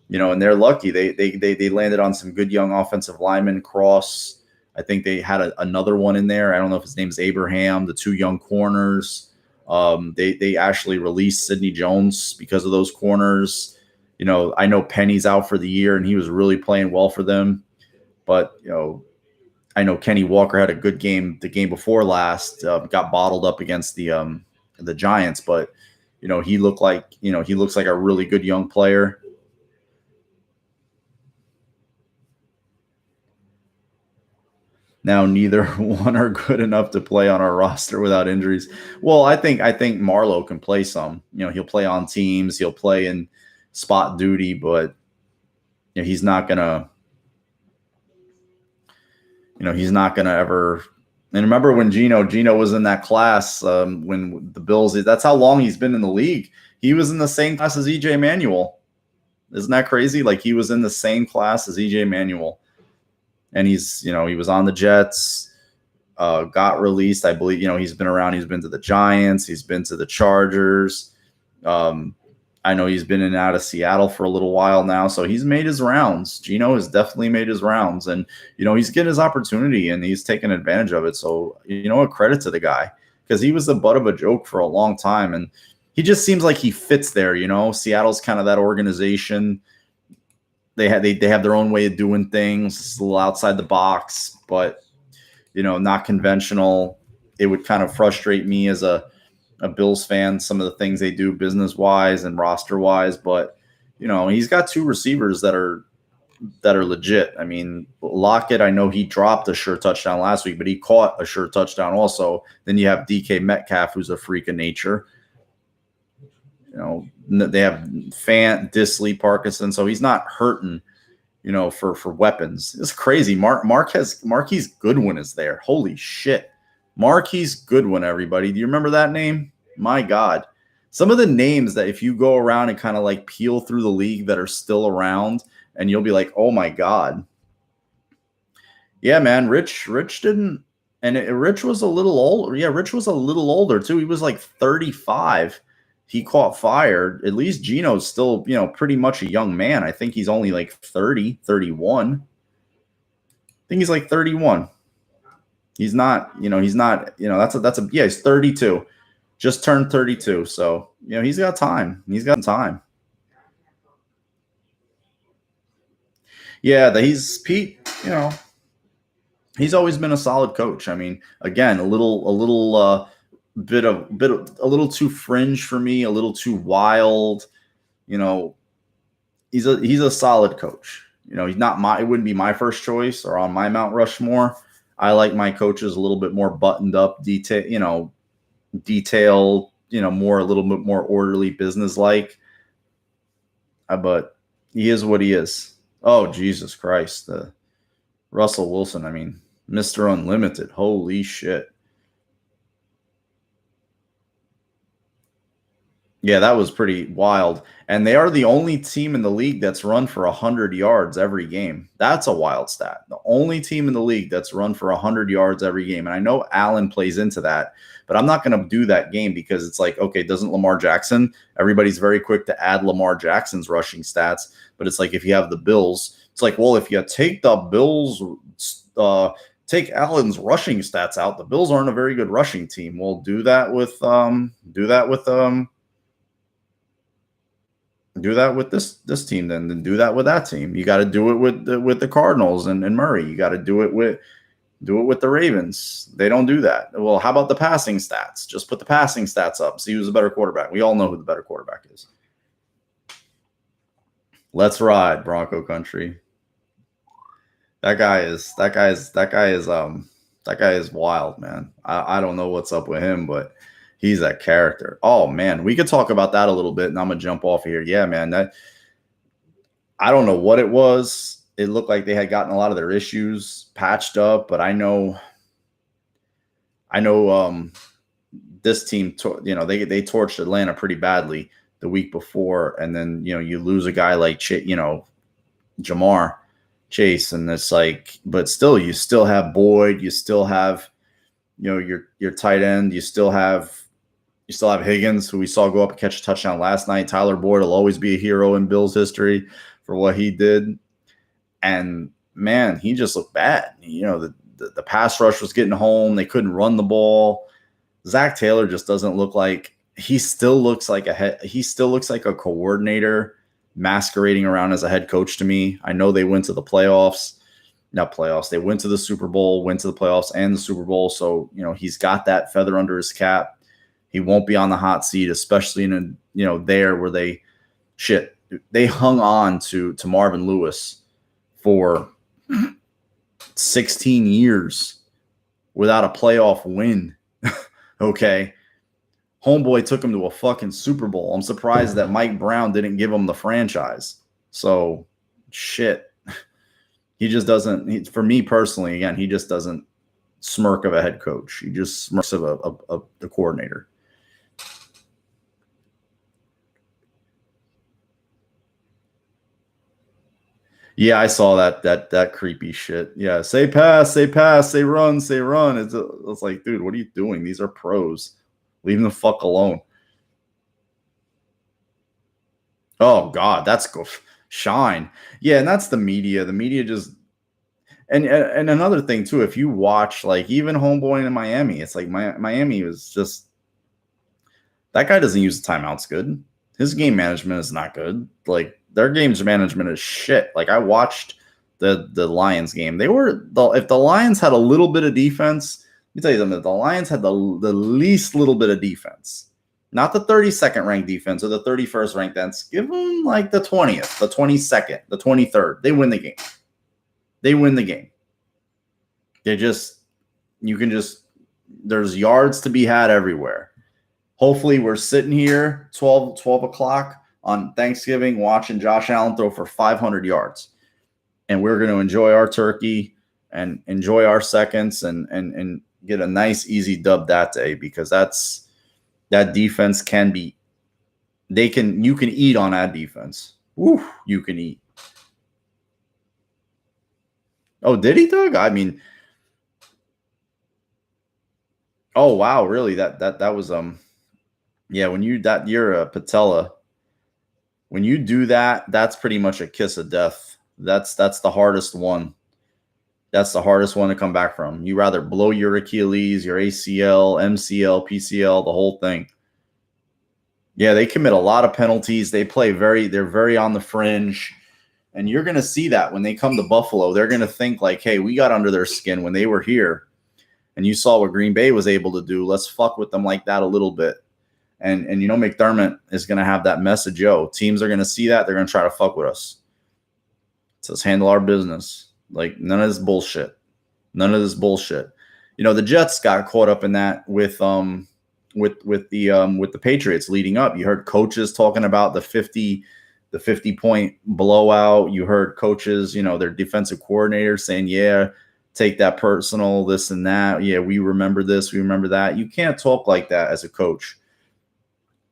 S1: and they're lucky. They landed on some good young offensive linemen. Cross, I think they had another one in there. I don't know if his name's Abraham. The 2 young corners. They actually released Sidney Jones because of those corners. I know Penny's out for the year, and he was really playing well for them. But I know Kenny Walker had a good game the game before last, got bottled up against the Giants, but he looked like he looks like a really good young player. Now neither one are good enough to play on our roster without injuries. Well, I think Marlowe can play some. He'll play on teams, he'll play in spot duty, but he's not gonna. He's not gonna ever. And remember when Gino was in that class when the Bills. That's how long he's been in the league. He was in the same class as EJ Manuel. Isn't that crazy? Like he was in the same class as EJ Manuel. And he was on the Jets, got released. I believe, he's been around. He's been to the Giants. He's been to the Chargers. I know he's been in and out of Seattle for a little while now. So he's made his rounds. Gino has definitely made his rounds. And, he's getting his opportunity and he's taking advantage of it. So, a credit to the guy because he was the butt of a joke for a long time. And he just seems like he fits there. Seattle's kind of that organization. They have their own way of doing things. It's a little outside the box, but not conventional. It would kind of frustrate me as a Bills fan, some of the things they do business wise and roster wise. But he's got two receivers that are legit. I mean, Lockett, I know he dropped a sure touchdown last week, but he caught a sure touchdown also. Then you have DK Metcalf, who's a freak of nature. They have Fant, Disley, Parkinson, so he's not hurting, for weapons. It's crazy. Marquise Goodwin is there. Holy shit. Marquise Goodwin, everybody. Do you remember that name? My God. Some of the names that if you go around and kind of like peel through the league that are still around and you'll be like, oh my God. Yeah, man. Rich didn't, and Rich was a little older. Yeah, Rich was a little older too. He was like 35. He caught fire. At least Gino's still, pretty much a young man. I think he's only like 30, 31. I think he's like 31. He's not, he's 32. Just turned 32. So, he's got time. He's got time. Yeah, he's Pete, he's always been a solid coach. I mean, again, a little too fringe for me, a little too wild. He's a solid coach. He's not it wouldn't be my first choice or on my Mount Rushmore. I like my coaches a little bit more buttoned up, detailed, more a little bit more orderly, business like. But he is what he is. Oh, Jesus Christ. Russell Wilson, I mean, Mr. Unlimited. Holy shit. Yeah, that was pretty wild. And they are the only team in the league that's run for 100 yards every game. That's a wild stat. The only team in the league that's run for 100 yards every game. And I know Allen plays into that, but I'm not going to do that game because it's like, okay, doesn't Lamar Jackson? Everybody's very quick to add Lamar Jackson's rushing stats. But it's like if you have the Bills, it's like, well, if you take the Bills, take Allen's rushing stats out, the Bills aren't a very good rushing team. Well, do that with this team, then do that with that team. You got to do it with the Cardinals and Murray. You got to do it with the Ravens. They don't do that. Well, how about the passing stats? Just put the passing stats up. See who's a better quarterback. We all know who the better quarterback is. Let's ride, Bronco country. That guy is wild, man. I don't know what's up with him, but he's a character. Oh, man. We could talk about that a little bit, and I'm going to jump off here. Yeah, man. I don't know what it was. It looked like they had gotten a lot of their issues patched up, but I know this team, they torched Atlanta pretty badly the week before, and then, you lose a guy like, Jamar Chase, and it's like, but still, you still have Boyd, you still have, your tight end, you still have Higgins, who we saw go up and catch a touchdown last night. Tyler Boyd will always be a hero in Bills history for what he did. And, man, he just looked bad. The pass rush was getting home. They couldn't run the ball. Zach Taylor just doesn't look like – he still looks like a coordinator masquerading around as a head coach to me. I know they went to the playoffs. not playoffs. They went to the Super Bowl, went to the playoffs and the Super Bowl. So, he's got that feather under his cap. He won't be on the hot seat, especially in there where they hung on to Marvin Lewis for 16 years without a playoff win. Okay. Homeboy took him to a fucking Super Bowl. I'm surprised that Mike Brown didn't give him the franchise. So, shit. He just doesn't, for me personally, again, he just doesn't smirk of a head coach. He just smirks of a coordinator. Yeah, I saw that creepy shit. Yeah, say pass, say run, say run. It's like, dude, what are you doing? These are pros. Leave them the fuck alone. Oh God, that's go shine. Yeah, and that's the media. The media just and another thing too. If you watch like even Homeboy in Miami, it's like Miami was just that guy doesn't use the timeouts good. His game management is not good. Like their game's management is shit. Like I watched the Lions game. If the Lions had a little bit of defense, let me tell you something. The Lions had the least little bit of defense. Not the 32nd ranked defense or the 31st ranked defense. Give them like the 20th, the 22nd, the 23rd. They win the game. They win the game. There's yards to be had everywhere. Hopefully we're sitting here 12 o'clock on Thanksgiving watching Josh Allen throw for 500 yards. And we're going to enjoy our turkey and enjoy our seconds and get a nice, easy dub that day because that defense you can eat on that defense. Woo, you can eat. Oh, did he, Doug? I mean, oh wow, really? That was yeah. When you're a patella, when you do that, that's pretty much a kiss of death. That's the hardest one. That's the hardest one to come back from. You rather blow your Achilles, your ACL, MCL, PCL, the whole thing. Yeah, they commit a lot of penalties. They're very on the fringe. And you're going to see that when they come to Buffalo. They're going to think like, hey, we got under their skin when they were here. And you saw what Green Bay was able to do. Let's fuck with them like that a little bit. And McDermott is going to have that message. Yo, teams are going to see that. They're going to try to fuck with us. So let's handle our business. Like none of this bullshit. None of this bullshit. The Jets got caught up in that with the Patriots leading up. You heard coaches talking about the 50-point blowout. You heard coaches, their defensive coordinators saying, yeah, take that personal, this and that. Yeah, we remember this, we remember that. You can't talk like that as a coach.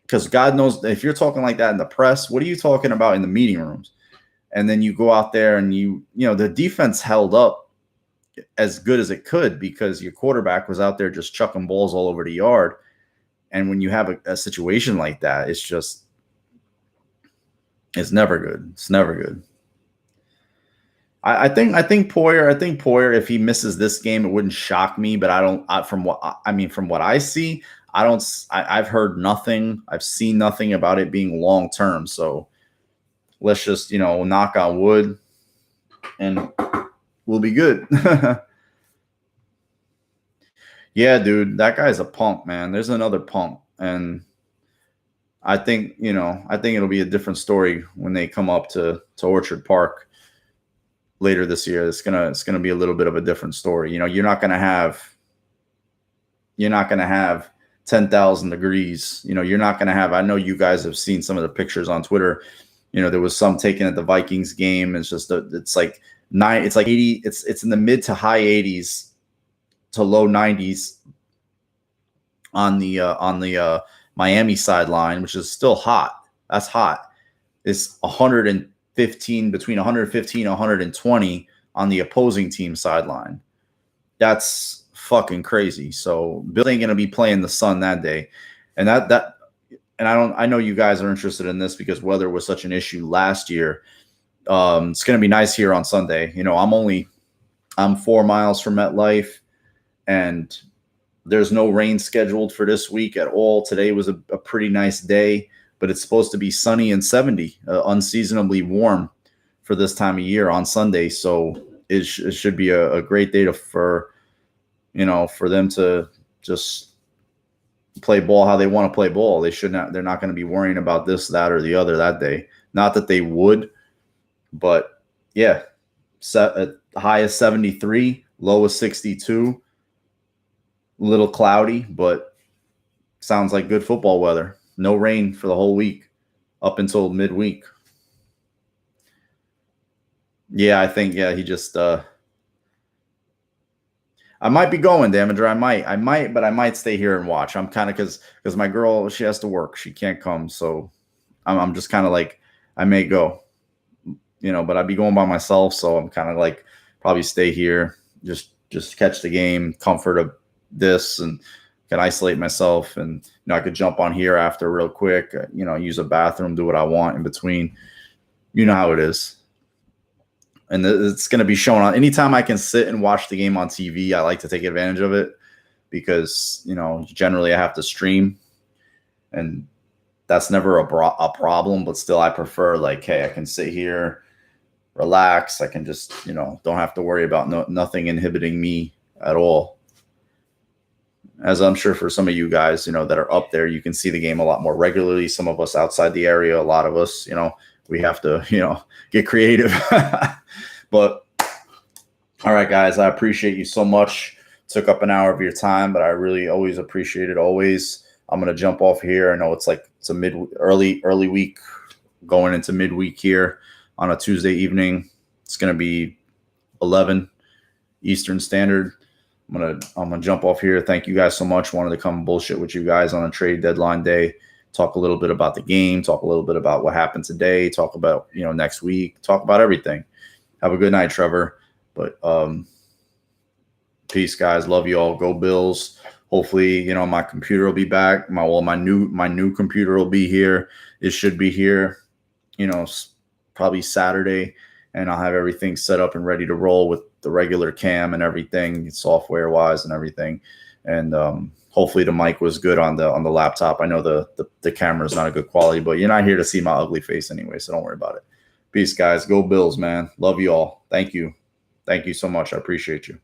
S1: Because God knows if you're talking like that in the press, what are you talking about in the meeting rooms? And then you go out there and the defense held up as good as it could because your quarterback was out there just chucking balls all over the yard. And when you have a situation like that, it's never good. It's never good. I think Poyer, if he misses this game, it wouldn't shock me, but from what I see, I've heard nothing. I've seen nothing about it being long-term. So let's just, knock on wood and we'll be good. Yeah, dude, that guy's a punk, man. There's another punk. And I think it'll be a different story when they come up to Orchard Park later this year. It's gonna be a little bit of a different story. You're not gonna have 10,000 degrees. You're not gonna have. I know you guys have seen some of the pictures on Twitter. There was some taken at the Vikings game. It's just it's like 80. It's in the mid to high 80s to low 90s on the Miami sideline, which is still hot. That's hot. It's 115 between 115 and 120 on the opposing team sideline. That's fucking crazy. So Bill ain't gonna be playing the sun that day, and I know you guys are interested in this because weather was such an issue last year. It's gonna be nice here on Sunday. I'm 4 miles from MetLife, and there's no rain scheduled for this week at all. Today was a pretty nice day, but it's supposed to be sunny and 70, unseasonably warm for this time of year on Sunday. So it should be a great day for them to just play ball how they want to play ball. They're not going to be worrying about this, that, or the other that day. Not that they would, but yeah, high of 73, low of 62, a little cloudy, but sounds like good football weather. No rain for the whole week up until midweek. Yeah, I think, he just I might be going, Damager. I might, but I might stay here and watch. I'm kind of because my girl, she has to work. She can't come. So I'm just kind of like, I may go, but I'd be going by myself. So I'm kind of like, probably stay here, just catch the game, comfort of this, and can isolate myself. And, I could jump on here after real quick, use a bathroom, do what I want in between. You know how it is. And it's going to be shown on anytime I can sit and watch the game on TV. I like to take advantage of it because, generally I have to stream, and that's never a problem. But still, I prefer like, hey, I can sit here, relax. I can just, don't have to worry about nothing inhibiting me at all. As I'm sure for some of you guys, that are up there, you can see the game a lot more regularly. Some of us outside the area, a lot of us, we have to, get creative. But all right, guys, I appreciate you so much. Took up an hour of your time, but I really always appreciate it. Always. I'm going to jump off here. I know it's a early week going into midweek here on a Tuesday evening. It's going to be 11 Eastern Standard. I'm gonna jump off here. Thank you guys so much. Wanted to come bullshit with you guys on a trade deadline day. Talk a little bit about the game. Talk a little bit about what happened today. Talk about next week. Talk about everything. Have a good night, Trevor. But peace, guys. Love you all. Go Bills. Hopefully, my computer will be back. My new computer will be here. It should be here. Probably Saturday, and I'll have everything set up and ready to roll with the regular cam and everything, software wise and everything. And hopefully the mic was good on the laptop. I know the camera is not a good quality, but you're not here to see my ugly face anyway, so don't worry about it. Peace, guys. Go Bills, man. Love you all. Thank you. Thank you so much. I appreciate you.